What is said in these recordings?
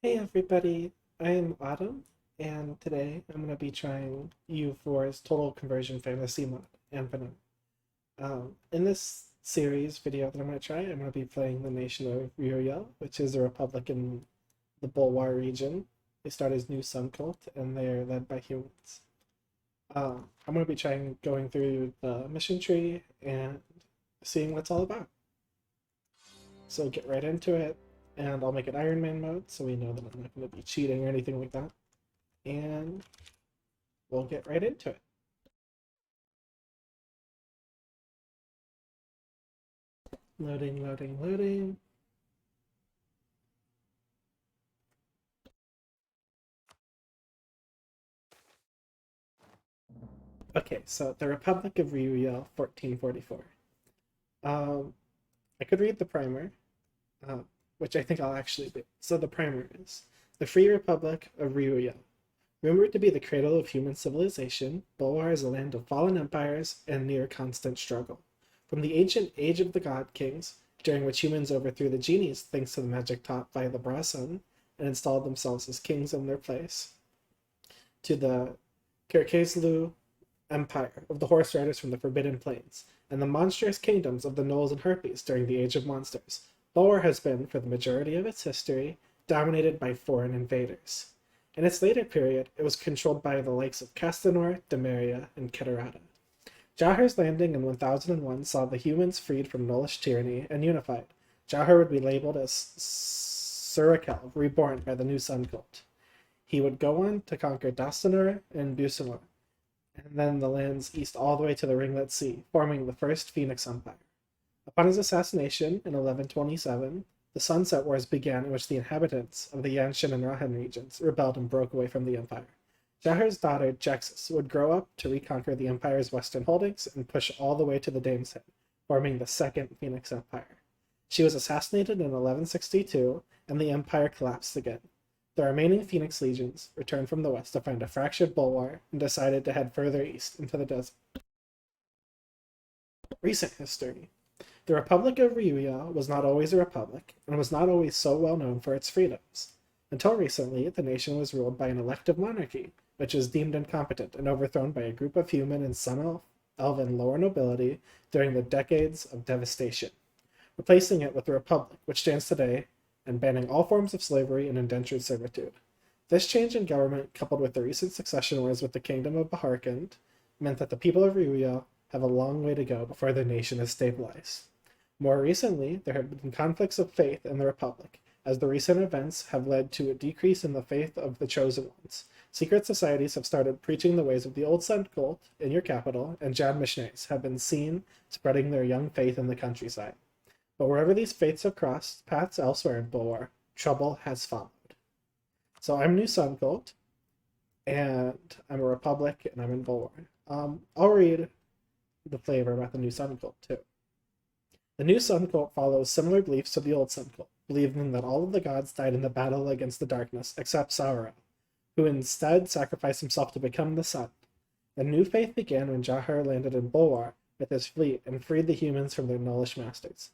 Hey everybody, I'm Autumn, and today I'm going to be trying EU4's Total Conversion Fantasy mod, Anbennar. In this series video that I'm going to try, I'm going to be playing the nation of Re-Uyel, which is a republic in the Bulwar region. They start as New Sun Cult, and they're led by humans. I'm going to be trying going through the mission tree and seeing what it's all about. So get right into it, and I'll make it Iron Man mode so we know that I'm not going to be cheating or anything like that. And we'll get right into it. Loading, loading, loading. Okay, so the Republic of Re-Uyel, 1444. Um, I could read the primer, uh, which I think I'll actually do. So the primer is the Free Republic of Re-Uyel. Rumored to be the cradle of human civilization, Bulwar is a land of fallen empires and near constant struggle. From the ancient Age of the God Kings, during which humans overthrew the genies thanks to the magic taught by the Brasun and installed themselves as kings in their place, to the Kirkazlu Empire of the Horse Riders from the Forbidden Plains, and the monstrous kingdoms of the Gnolls and Harpies during the Age of Monsters, Bulwar has been, for the majority of its history, dominated by foreign invaders. In its later period, it was controlled by the likes of Castanor, Demeria, and Keterata. Jahre's landing in 1001 saw the humans freed from Gnollish tyranny and unified. Jahre would be labeled as Surakel, reborn by the new Sun Cult. He would go on to conquer Dastanur and Busanor, and then the lands east all the way to the Ringlet Sea, forming the First Phoenix Empire. Upon his assassination in 1127, the Sunset Wars began, in which the inhabitants of the Yanshan and Rahan regions rebelled and broke away from the empire. Jahre's daughter, Jexus, would grow up to reconquer the empire's western holdings and push all the way to the Dame's Head, forming the Second Phoenix Empire. She was assassinated in 1162, and the empire collapsed again. The remaining Phoenix legions returned from the west to find a fractured Bulwar and decided to head further east into the desert. Recent history. The Republic of Re-Uyel was not always a republic, and was not always so well known for its freedoms. Until recently, the nation was ruled by an elective monarchy, which was deemed incompetent and overthrown by a group of human and Sun Elven lower nobility during the decades of devastation, replacing it with the Republic, which stands today, and banning all forms of slavery and indentured servitude. This change in government, coupled with the recent succession wars with the Kingdom of Baharkand, meant that the people of Re-Uyel have a long way to go before their nation is stabilized. More recently, there have been conflicts of faith in the Republic, as the recent events have led to a decrease in the faith of the Chosen Ones. Secret societies have started preaching the ways of the Old Sun Cult in your capital, and Jad Mishnahs have been seen spreading their young faith in the countryside. But wherever these faiths have crossed paths elsewhere in Bulwar, trouble has followed. So I'm New Sun Cult, and I'm a Republic, and I'm in Bulwar. I'll read the flavor about the New Sun Cult too. The New Sun Cult follows similar beliefs to the Old Sun Cult, believing that all of the gods died in the battle against the darkness, except Sauron, who instead sacrificed himself to become the sun. The new faith began when Jahre landed in Bulwar with his fleet and freed the humans from their Gnollish masters,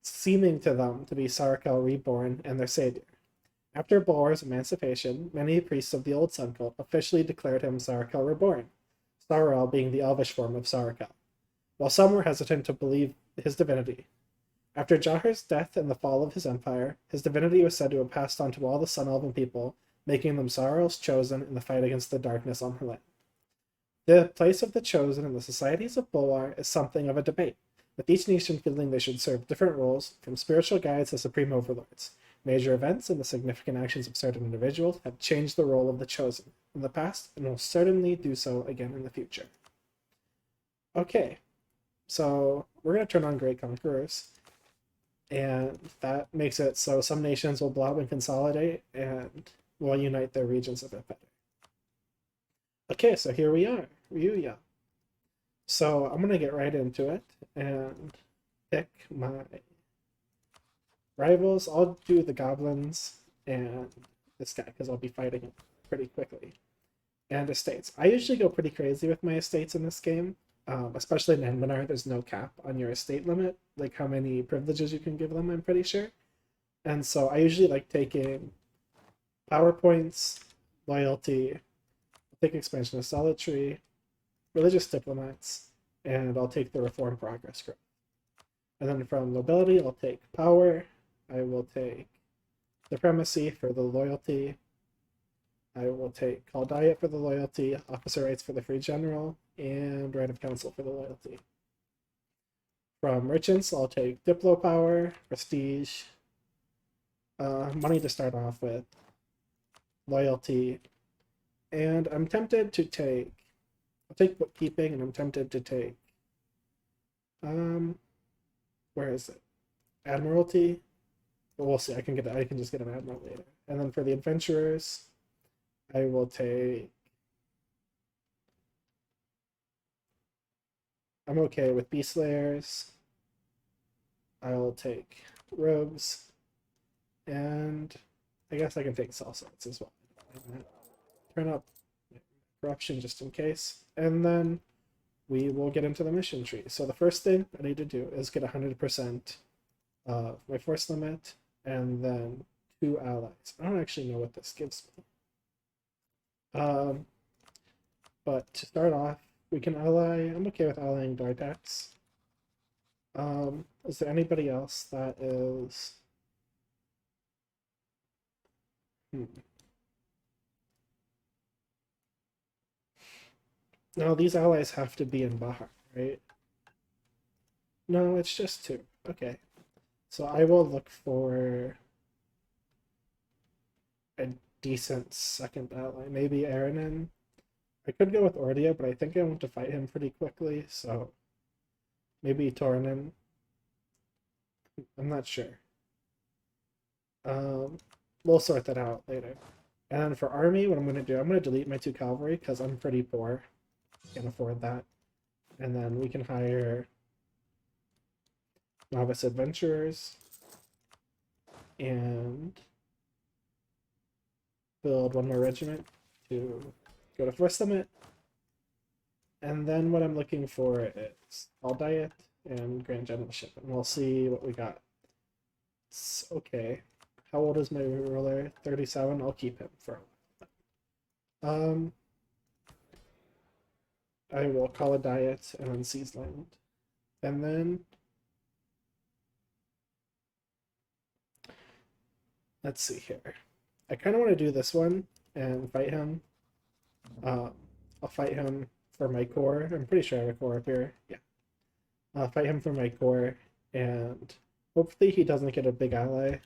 seeming to them to be Sarakel reborn and their savior. After Bulwar's emancipation, many priests of the Old Sun Cult officially declared him Sarakel reborn, Sarel being the elvish form of Sarakel, while some were hesitant to believe his divinity. After Jahre's death and the fall of his empire, his divinity was said to have passed on to all the Sun Elven people, making them Sarel's chosen in the fight against the darkness on her land. The place of the chosen in the societies of Bulwar is something of a debate, with each nation feeling they should serve different roles, from spiritual guides to supreme overlords. Major events and the significant actions of certain individuals have changed the role of the chosen in the past and will certainly do so again in the future. Okay, so we're going to turn on Great Conquerors, and that makes it so some nations will blob and consolidate and will unite their regions a bit better. Okay, so here we are, Ryuya. So I'm going to get right into it and pick my rivals. I'll do the goblins and this guy because I'll be fighting him pretty quickly. And estates. I usually go pretty crazy with my estates in this game, especially in Anbennar. There's no cap on your estate limit, like how many privileges you can give them, I'm pretty sure. And so I usually like taking PowerPoints, loyalty, I'll take expansion of solitary, religious diplomats, and I'll take the reform progress growth. And then from nobility, I'll take power. I will take supremacy for the loyalty. I will take call diet for the loyalty, officer rights for the free general, and right of council for the loyalty. From merchants, I'll take diplo power, prestige, money to start off with, loyalty, and I'm tempted to take. I'll take bookkeeping, and I'm tempted to take. Where is it? Admiralty. But we'll see. I can just get an admiral later. And then for the adventurers, I will take. I'm okay with beast slayers. I'll take rogues, and I guess I can take salsets as well. Turn up corruption just in case, and then we will get into the mission tree. So the first thing I need to do is get 100% of my force limit, and then 2 allies. I don't actually know what this gives me. But to start off, we can ally. I'm okay with allying Dardax. Is there anybody else that is? No, these allies have to be in Bahar, right? No, it's just 2. Okay. So I will look for a decent second ally. Maybe Aranin. I could go with Ordia, but I think I want to fight him pretty quickly, so maybe Tornin. I'm not sure. We'll sort that out later. And then for army, what I'm going to do, I'm going to delete my 2 cavalry because I'm pretty poor. Can't afford that. And then we can hire novice adventurers and build 1 more regiment to go to force limit. And then what I'm looking for is all diet and grand generalship, and we'll see what we got. It's okay. How old is my ruler? 37. I'll keep him for a while. I will call a diet and then seize land. And then let's see here. I kind of want to do this one and fight him. I'll fight him for my core. I'm pretty sure I have a core up here. Yeah. I'll fight him for my core, and hopefully he doesn't get a big ally.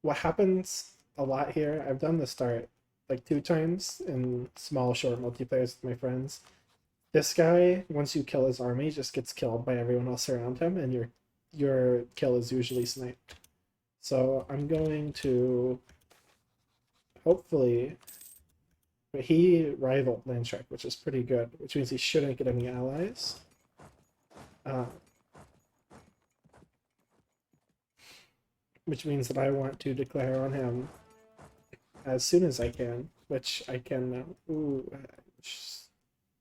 What happens a lot here, I've done the start like 2 times in small, short multiplayers with my friends. This guy, once you kill his army, just gets killed by everyone else around him, and your kill is usually sniped. So I'm going to hopefully. But he rivaled Landshark, which is pretty good, which means he shouldn't get any allies. Which means that I want to declare on him as soon as I can, which I can now. Ooh,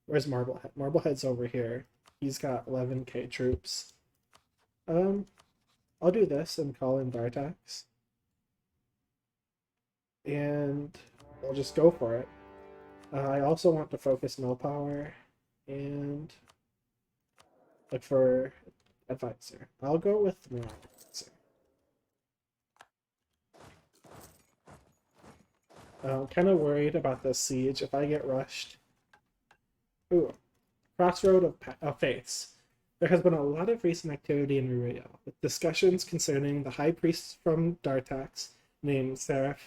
where's Marblehead? Marblehead's over here. He's got 11k troops. I'll do this and call in Dartax. And we'll just go for it. I also want to focus mill power and look for advisor. I'll go with no advisor. I'm kind of worried about this siege. If I get rushed. Ooh, Crossroad of Faiths. There has been a lot of recent activity in Re-Uyel, with discussions concerning the high priest from Dartax named Sepeth.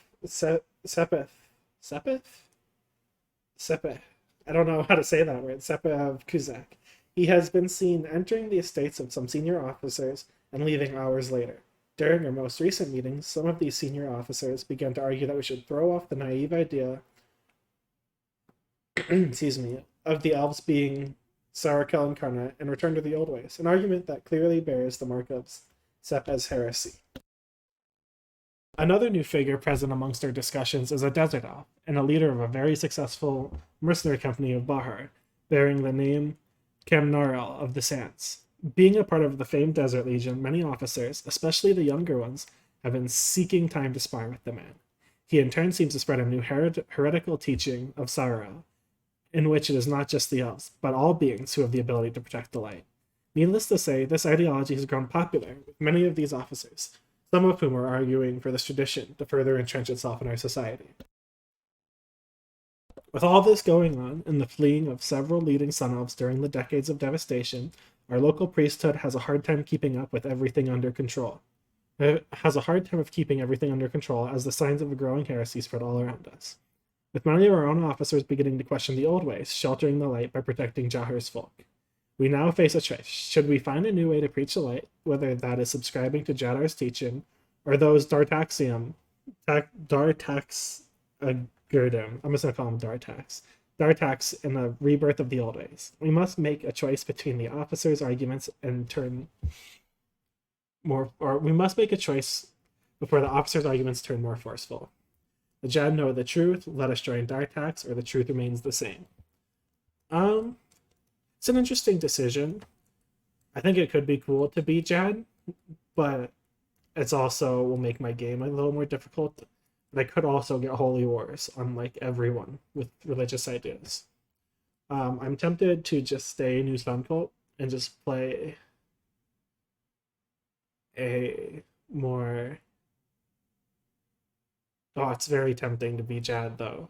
I don't know how to say that word. Sepeth of Kuzak. He has been seen entering the estates of some senior officers and leaving hours later. During our most recent meetings, some of these senior officers began to argue that we should throw off the naive idea excuse me, of the elves being Sarakel incarnate and return to the old ways, an argument that clearly bears the mark of Sepeth's heresy. Another new figure present amongst our discussions is a desert elf, and a leader of a very successful mercenary company of Bahar, bearing the name Kamnarel of the Sands. Being a part of the famed Desert Legion, many officers, especially the younger ones, have been seeking time to spar with the man. He in turn seems to spread a new heretical teaching of Sarael, in which it is not just the elves, but all beings who have the ability to protect the light. Needless to say, this ideology has grown popular with many of these officers, some of whom are arguing for this tradition to further entrench itself in our society. With all this going on, and the fleeing of several leading sun elves during the decades of devastation, our local priesthood has a hard time keeping up with everything under control. It has a hard time of keeping everything under control as the signs of a growing heresy spread all around us. With many of our own officers beginning to question the old ways, sheltering the light by protecting Jahur's folk. We now face a choice. Should we find a new way to preach the light, whether that is subscribing to Jadar's teaching, or those Dartaxium, Dartax Gurdum, I'm just going to call him Dartax in the rebirth of the old ways. We must make a choice between the officers' arguments and turn more, or we must make a choice before the officers' arguments turn more forceful. The Jad know the truth, let us join Dartax, or the truth remains the same. It's an interesting decision. I think it could be cool to be Jad, but it's also will make my game a little more difficult. But I could also get holy wars on like everyone with religious ideas. I'm tempted to just stay New Sun Cult and just play a more. Oh, it's very tempting to be Jad though.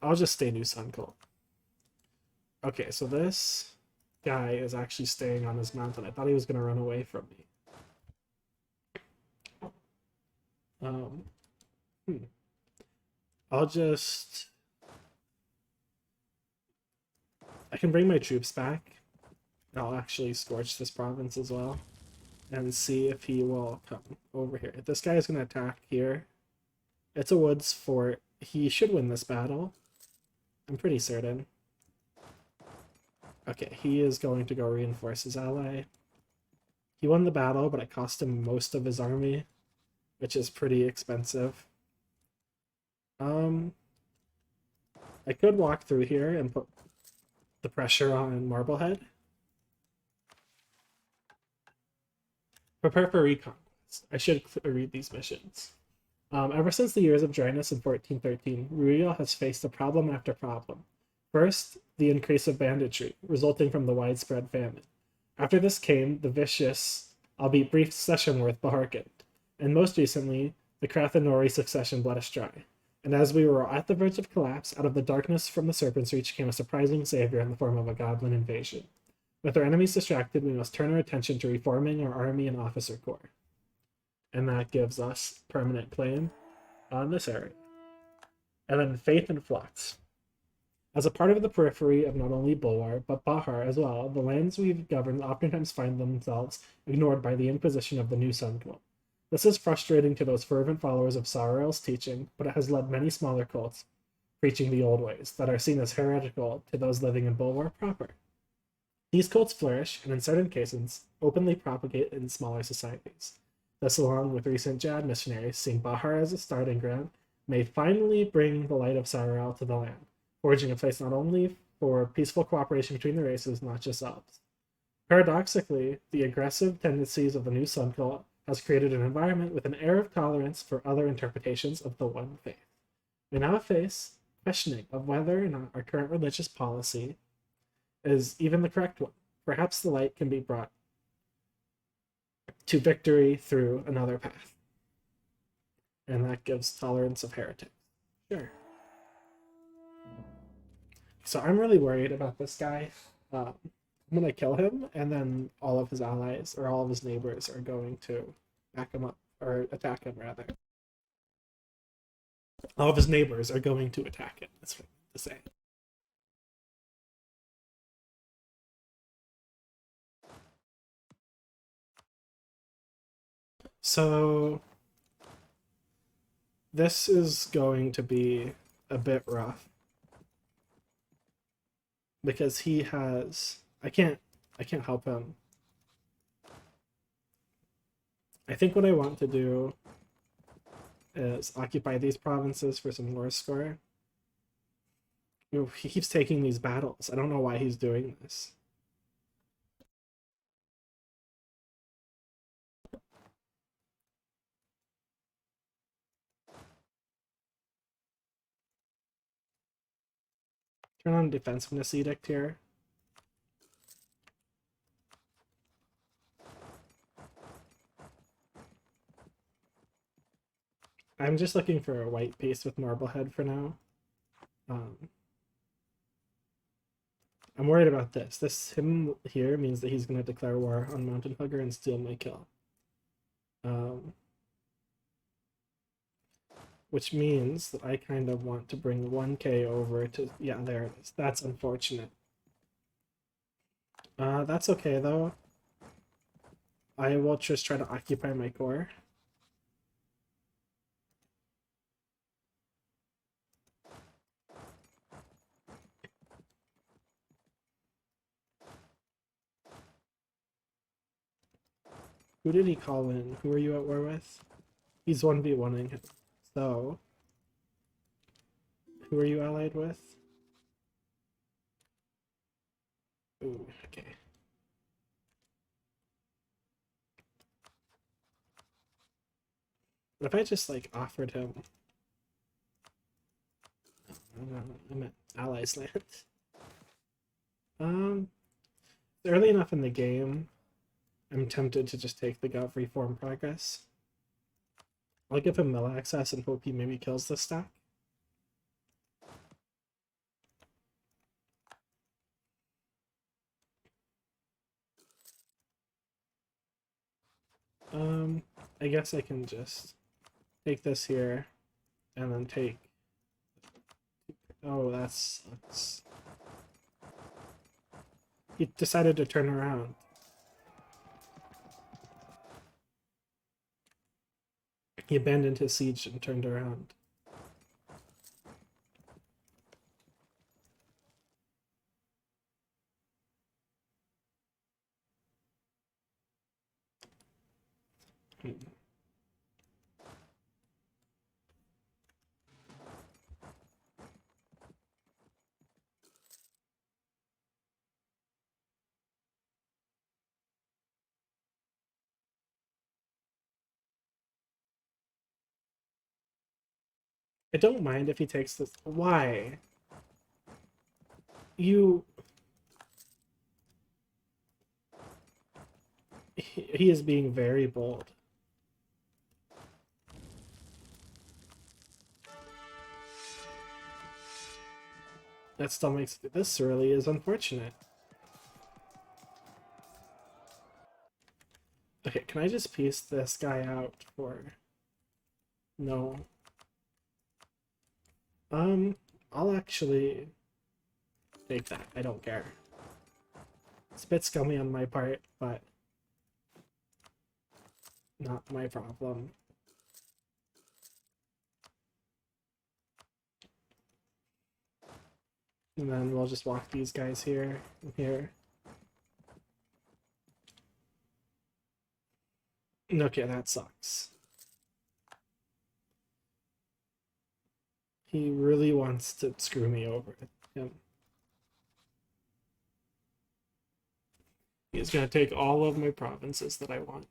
I'll just stay New Sun Cult. Okay, so this guy is actually staying on his mountain. I thought he was going to run away from me. I'll just... I can bring my troops back. I'll actually scorch this province as well. And see if he will come over here. This guy is going to attack here. It's a woods fort. He should win this battle. I'm pretty certain. Okay, he is going to go reinforce his ally. He won the battle, but it cost him most of his army, which is pretty expensive. I could walk through here and put the pressure on Marblehead. Prepare for reconquest. I should read these missions. Ever since the years of dryness in 1413, Re-Uyel has faced a problem after problem. First, the increase of banditry, resulting from the widespread famine. After this came the vicious, albeit brief, succession war with Baharkand, and most recently, the Krathanori succession bled us dry. And as we were at the verge of collapse, out of the darkness from the Serpent's Reach came a surprising savior in the form of a goblin invasion. With our enemies distracted, we must turn our attention to reforming our army and officer corps. And that gives us permanent claim on this area. And then Faith and Flux. As a part of the periphery of not only Bulwar, but Bahar as well, the lands we've governed oftentimes find themselves ignored by the imposition of the new Sun Cult. This is frustrating to those fervent followers of Sarael's teaching, but it has led many smaller cults preaching the old ways that are seen as heretical to those living in Bulwar proper. These cults flourish, and in certain cases, openly propagate in smaller societies. This, along with recent Jad missionaries seeing Bahar as a starting ground, may finally bring the light of Sarael to the land, forging a place not only for peaceful cooperation between the races, not just elves. Paradoxically, the aggressive tendencies of the new Sun Cult has created an environment with an air of tolerance for other interpretations of the one faith. We now face questioning of whether or not our current religious policy is even the correct one. Perhaps the light can be brought to victory through another path. And that gives tolerance of heretics. Sure. So I'm really worried about this guy. I'm going to kill him, and then all of his allies, or all of his neighbors, are going to back him up, or attack him, rather. All of his neighbors are going to attack him, that's what I'm to say. So this is going to be a bit rough because he has I can't help him. I think what I want to do is occupy these provinces for some war score. Ooh, he keeps taking these battles. I don't know why he's doing this. Turn on Defensiveness Edict here. I'm just looking for a white piece with Marblehead for now. I'm worried about this. Him here means that he's going to declare war on Mountain Hugger and steal my kill. Which means that I kind of want to bring 1k over to... Yeah, there it is. That's unfortunate. That's okay, though. I will just try to occupy my core. Who did he call in? Who are you at war with? He's 1v1ing him. So, who are you allied with? Ooh, okay. What if I just, like, offered him... I meant allies land. Early enough in the game, I'm tempted to just take the Gov Reform Progress. I'll give him mill access and hope he maybe kills this stack. I guess I can just take this here and then take... Oh, that sucks. He decided to turn around. He abandoned his siege and turned around. I don't mind if he takes this. Why? You... He is being very bold. That still makes it... This really is unfortunate. Okay, can I just piece this guy out for... No. I'll actually take that. I don't care. It's a bit scummy on my part, but not my problem. And then we'll just walk these guys here and here. Okay, that sucks. He really wants to screw me over. He's gonna take all of my provinces that I want.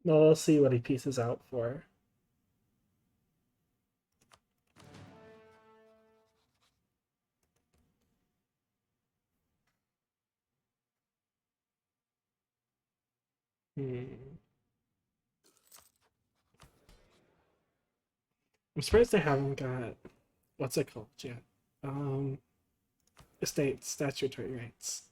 Well, we'll see what he pieces out for. I'm surprised I haven't got... What's it called yet? Estates, statutory rights.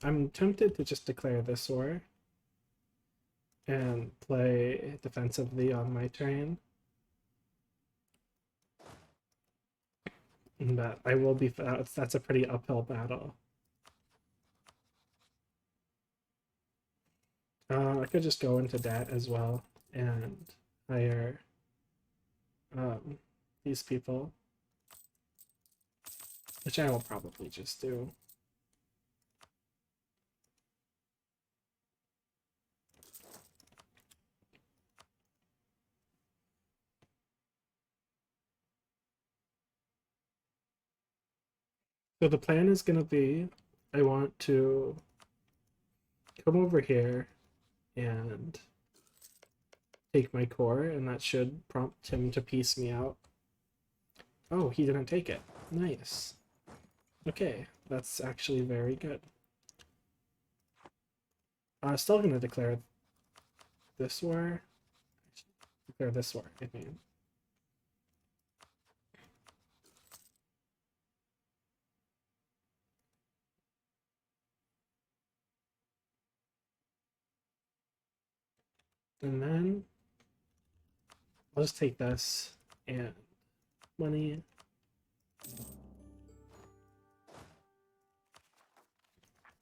I'm tempted to just declare this war and play defensively on my turn. But I will be, that's a pretty uphill battle. I could just go into debt as well and hire these people, which I will probably just do. So the plan is going to be, I want to come over here and take my core, and that should prompt him to piece me out. Oh, he didn't take it. Nice. Okay, that's actually very good. I'm still going to declare this war. Declare this war, I mean. And then I'll just take this and money.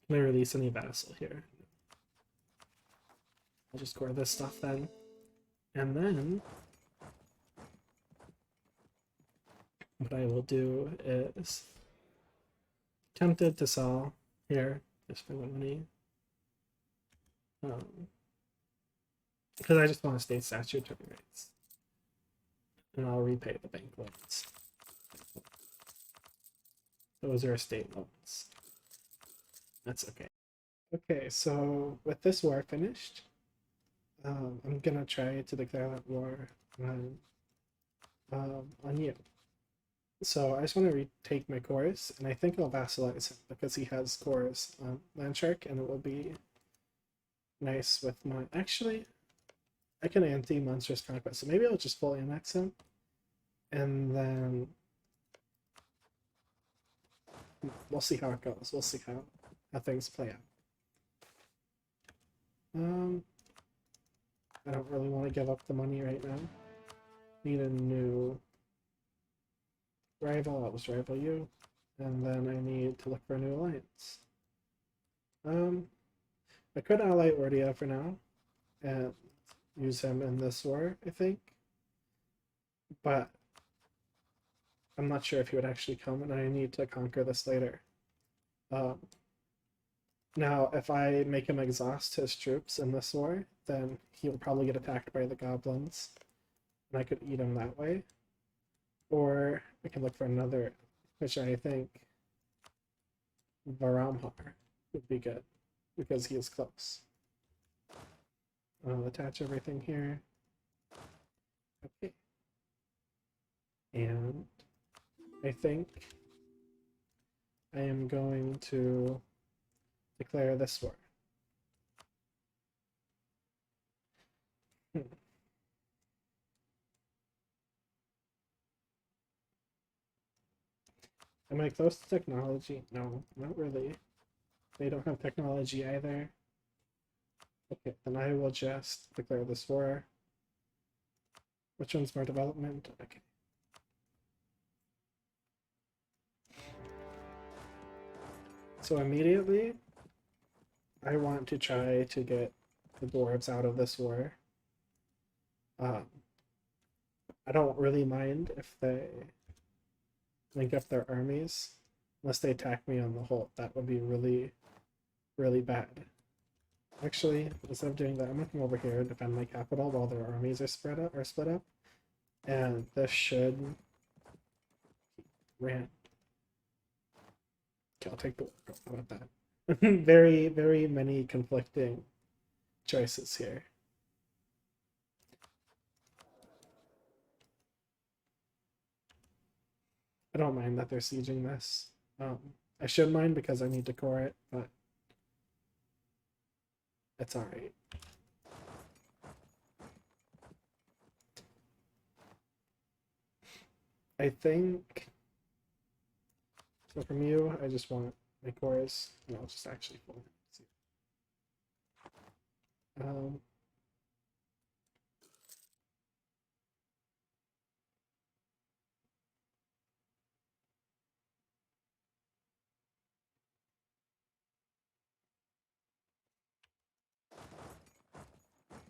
Can I release any vassal here? I'll just core this stuff then. And then what I will do is tempted to sell here just for the money. Because I just want to stay statutory rates. And I'll repay the bank loans. Those are estate loans. That's okay. Okay, so with this war finished, I'm gonna try to declare that war on you. So I just want to retake my cores, and I think I'll vassalize him because he has cores on Landshark, and it will be nice with my... Actually, I can anti-monstrous conquest, so maybe I'll just full annex him, and then we'll see how it goes. We'll see how things play out. I don't really want to give up the money right now. Need a new rival. I'll just rival you. And then I need to look for a new alliance. I could ally Ordia for now and use him in this war, I think. But I'm not sure if he would actually come, and I need to conquer this later. Now, if I make him exhaust his troops in this war, then he'll probably get attacked by the goblins, and I could eat him that way. Or I can look for another, which I think Varamhar would be good, because he is close. I'll attach everything here. Okay. And I think I am going to declare this war. Am I close to technology? No, not really. They don't have technology either. Okay, then I will just declare this war. Which one's more development? Okay. So immediately, I want to try to get the dwarves out of this war. I don't really mind if they link up their armies, unless they attack me on the whole. That would be really, really bad. Actually, instead of doing that, I'm gonna come over here and defend my capital while their armies are split up. And this should ran. Okay, I'll take the work. How about that? Very, very many conflicting choices here. I don't mind that they're sieging this. I should mind because I need to core it, but it's alright. I think, so from you, I just want my cores, and I'll just actually pull it.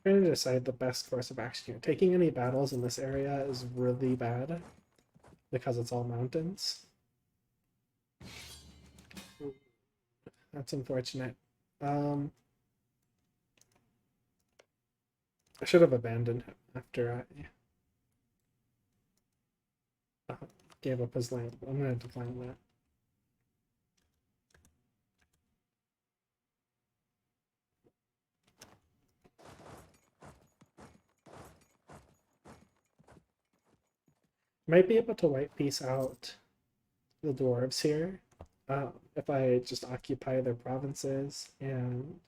trying to decide the best course of action here. Taking any battles in this area is really bad because it's all mountains. That's unfortunate. I should have abandoned him after I gave up his land. I'm going to decline that. Might be able to white piece out the dwarves here if I just occupy their provinces and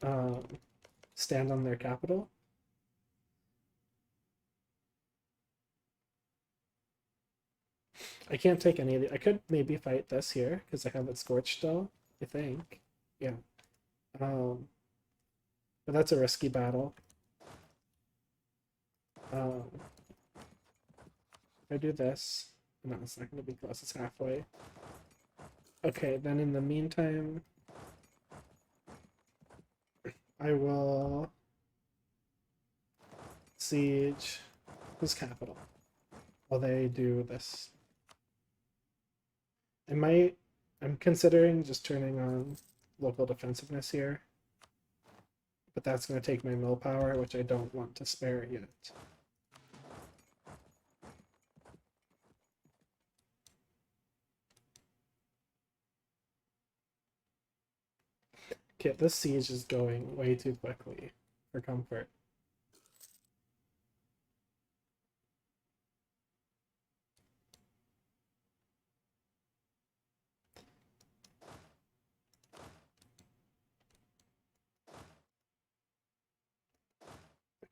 um, stand on their capital. I can't take any of the. I could maybe fight this here because I have it scorched still. I think, yeah. Um, but that's a risky battle. Um, if I do this, no, it's not going to be close. It's halfway. Okay, then in the meantime, I will siege his capital while they do this. I'm considering just turning on local defensiveness here, but that's going to take my mill power, which I don't want to spare yet. Okay, this siege is going way too quickly for comfort.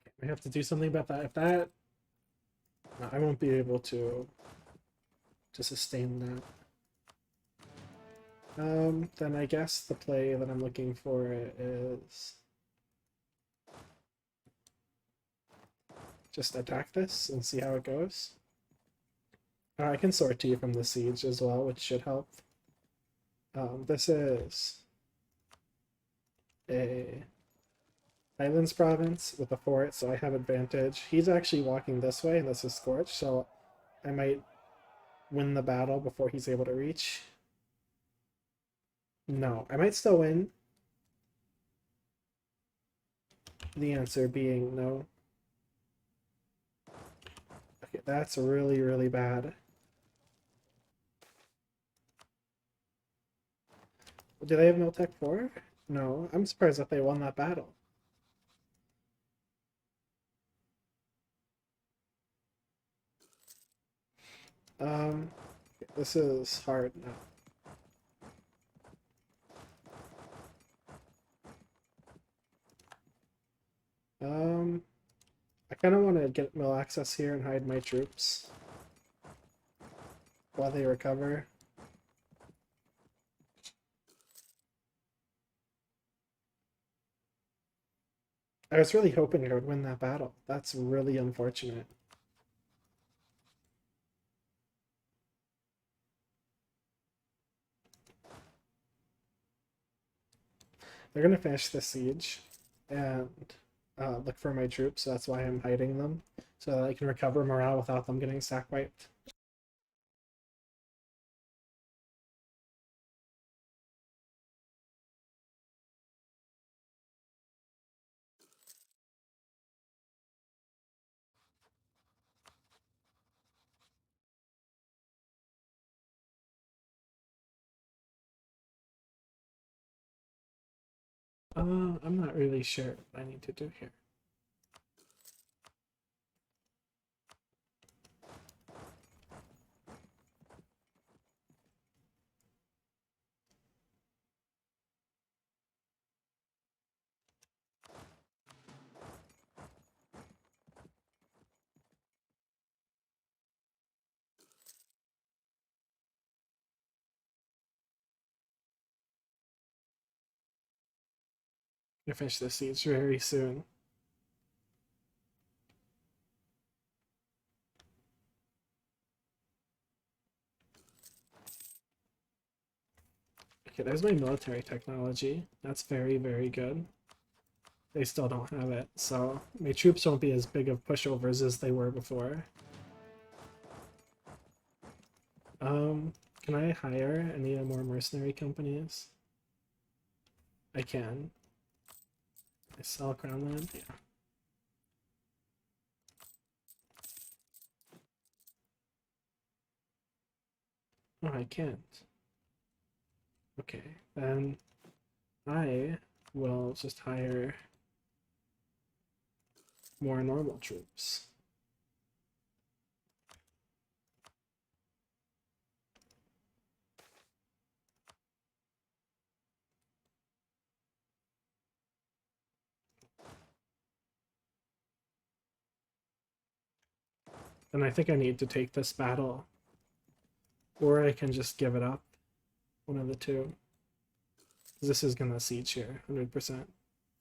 Okay, I have to do something about that. If that, no, I won't be able to sustain that. Then I guess the play that I'm looking for is just attack this and see how it goes. I can sortie from the siege as well, which should help. This is a Highlands province with a fort, so I have advantage. He's actually walking this way, and this is scorched, so I might win the battle before he's able to reach. No, I might still win. The answer being no. Okay, that's really, really bad. Do they have no tech 4? No, I'm surprised that they won that battle. This is hard now. I kind of want to get mill access here and hide my troops while they recover. I was really hoping I would win that battle. That's really unfortunate. They're gonna finish the siege and look for my troops, so that's why I'm hiding them, so that I can recover morale without them getting sack wiped. I'm not really sure what I need to do here. I'm gonna finish the siege very soon. Okay, there's my military technology. That's very, very good. they still don't have it, so my troops won't be as big of pushovers as they were before. Can I hire any more mercenary companies? I can. I sell crown land? Yeah. Oh, I can't. Okay, then I will just hire more normal troops. And I think I need to take this battle, or I can just give it up. One of the two. This is gonna siege here, 100%.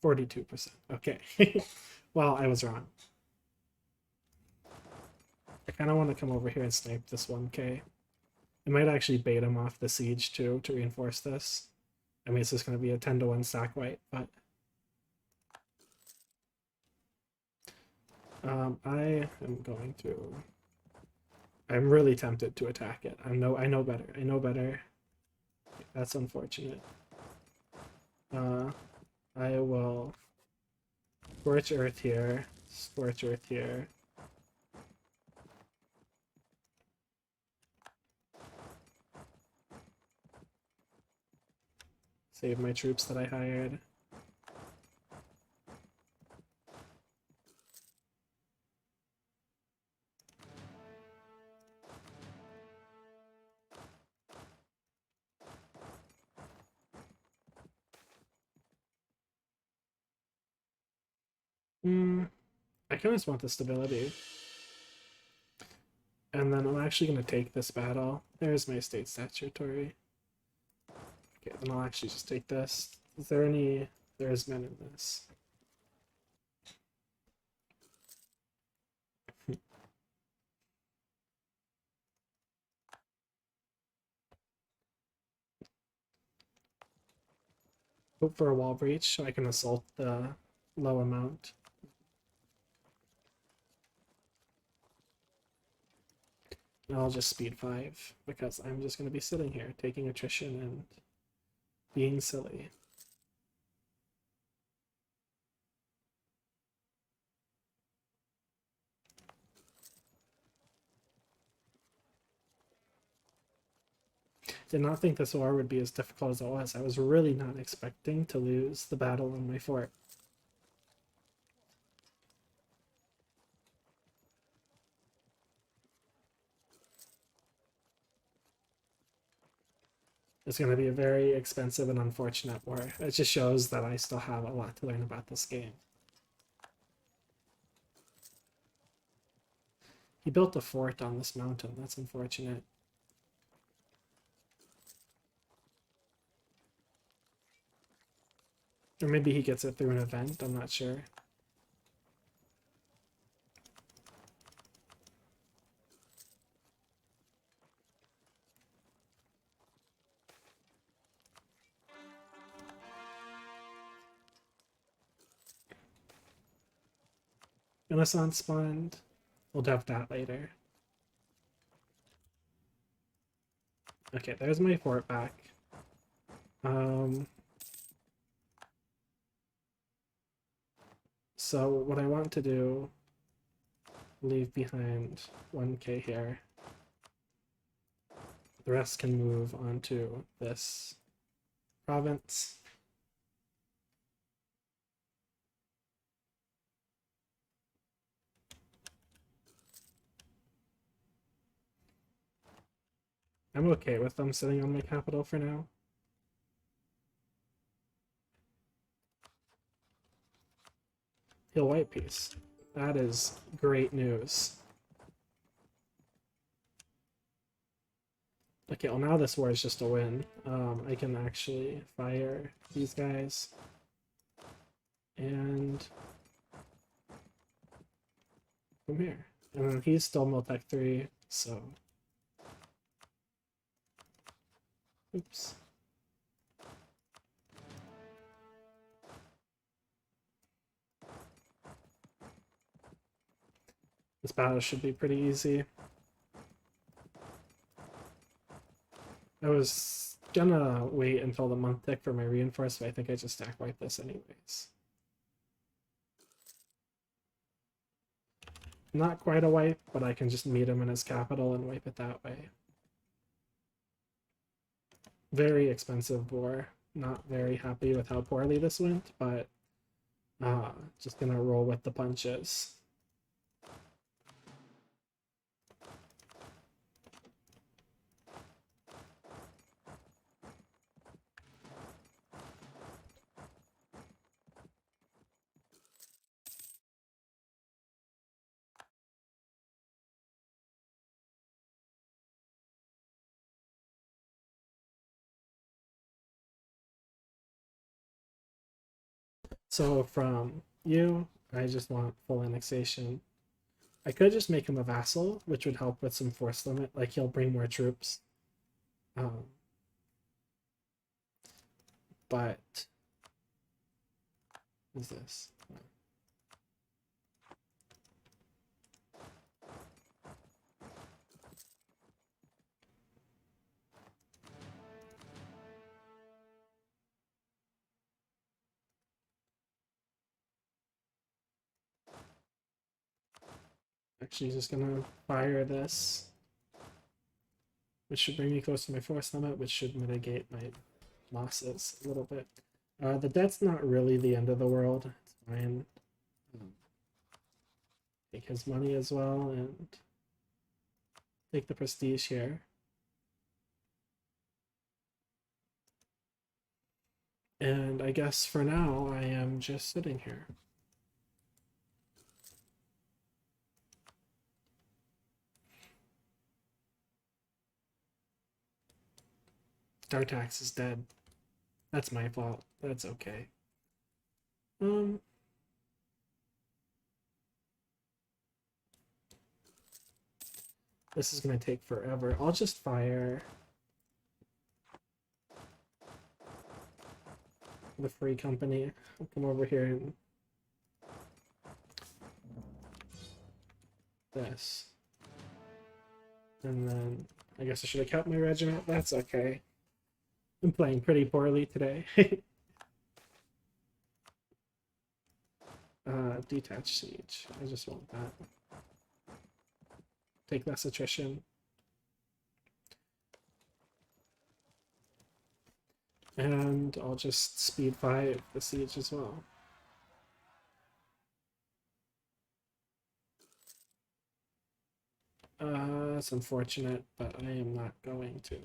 42%. Okay. Well, I was wrong. I kind of want to come over here and snipe this 1k. I might actually bait him off the siege too to reinforce this. I mean, it's just going to be a 10-1 stack white, but I am going to. I'm really tempted to attack it. I know better. I know better. That's unfortunate. I will scorch earth here. Scorch earth here. Save my troops that I hired. I kind of just want the stability. And then I'm actually going to take this battle. There's my state statutory. Okay, then I'll actually just take this. Is there any... There is men in this. Hope for a wall breach so I can assault the low amount. And I'll just speed 5 because I'm just going to be sitting here taking attrition and being silly. Did not think this war would be as difficult as it was. I was really not expecting to lose the battle on my fort. It's going to be a very expensive and unfortunate war. It just shows that I still have a lot to learn about this game. He built a fort on this mountain. That's unfortunate. Or maybe he gets it through an event, I'm not sure. Renaissance spawned. We'll have that later. Okay, there's my fort back. So what I want to do, leave behind 1k here. The rest can move onto this province. I'm okay with them sitting on my capital for now. He'll white piece. That is great news. Okay, well now this war is just a win. I can actually fire these guys. And from here. And then he's still Miltech 3, so... Oops. This battle should be pretty easy. I was gonna wait until the month tick for my reinforce, but I think I just stack wipe this anyways. Not quite a wipe, but I can just meet him in his capital and wipe it that way. Very expensive war. Not very happy with how poorly this went, but just gonna roll with the punches. So from you, I just want full annexation. I could just make him a vassal, which would help with some force limit. Like he'll bring more troops. Um, but what is this? Actually, just gonna fire this, which should bring me close to my force limit, which should mitigate my losses a little bit. The debt's not really the end of the world. It's fine. Take his money as well and take the prestige here. And I guess for now, I am just sitting here. Dartax is dead. That's my fault. That's okay. This is gonna take forever. I'll just fire the free company. I'll come over here and this. And then I guess I should have kept my regiment. That's okay. I'm playing pretty poorly today. Detached siege. I just want that. Take less attrition. And I'll just speed 5 the siege as well. It's unfortunate, but I am not going to.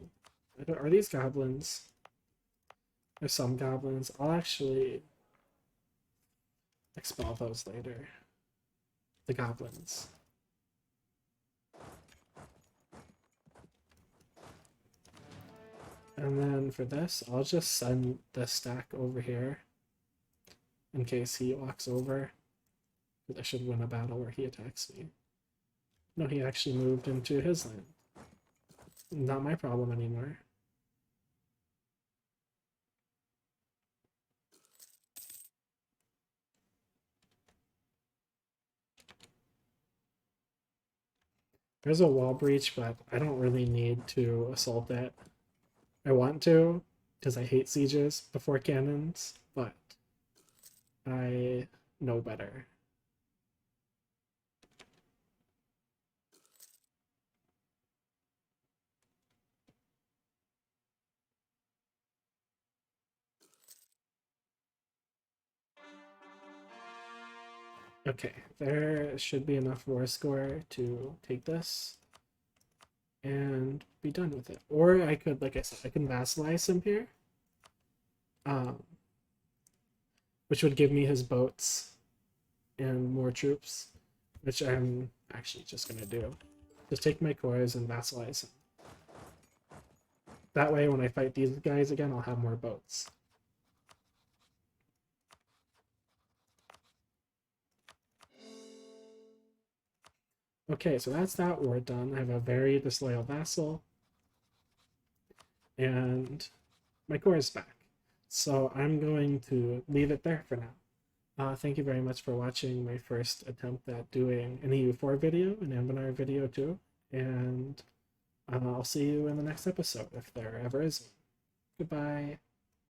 Are these goblins? There's some goblins. I'll actually expel those later. The goblins. And then for this, I'll just send the stack over here in case he walks over. I should win a battle where he attacks me. No, he actually moved into his land. Not my problem anymore. There's a wall breach, but I don't really need to assault it. I want to, because I hate sieges before cannons, but I know better. Okay, there should be enough war score to take this and be done with it. Or I could, like I said, I can vassalize him here, which would give me his boats and more troops, which I'm actually just gonna do. Just take my cores and vassalize him. That way, when I fight these guys again, I'll have more boats. Okay, so that's that war done. I have a very disloyal vassal. And my core is back. So I'm going to leave it there for now. Thank you very much for watching my first attempt at doing an EU4 video, an Anbennar video too, and I'll see you in the next episode if there ever is one. Goodbye.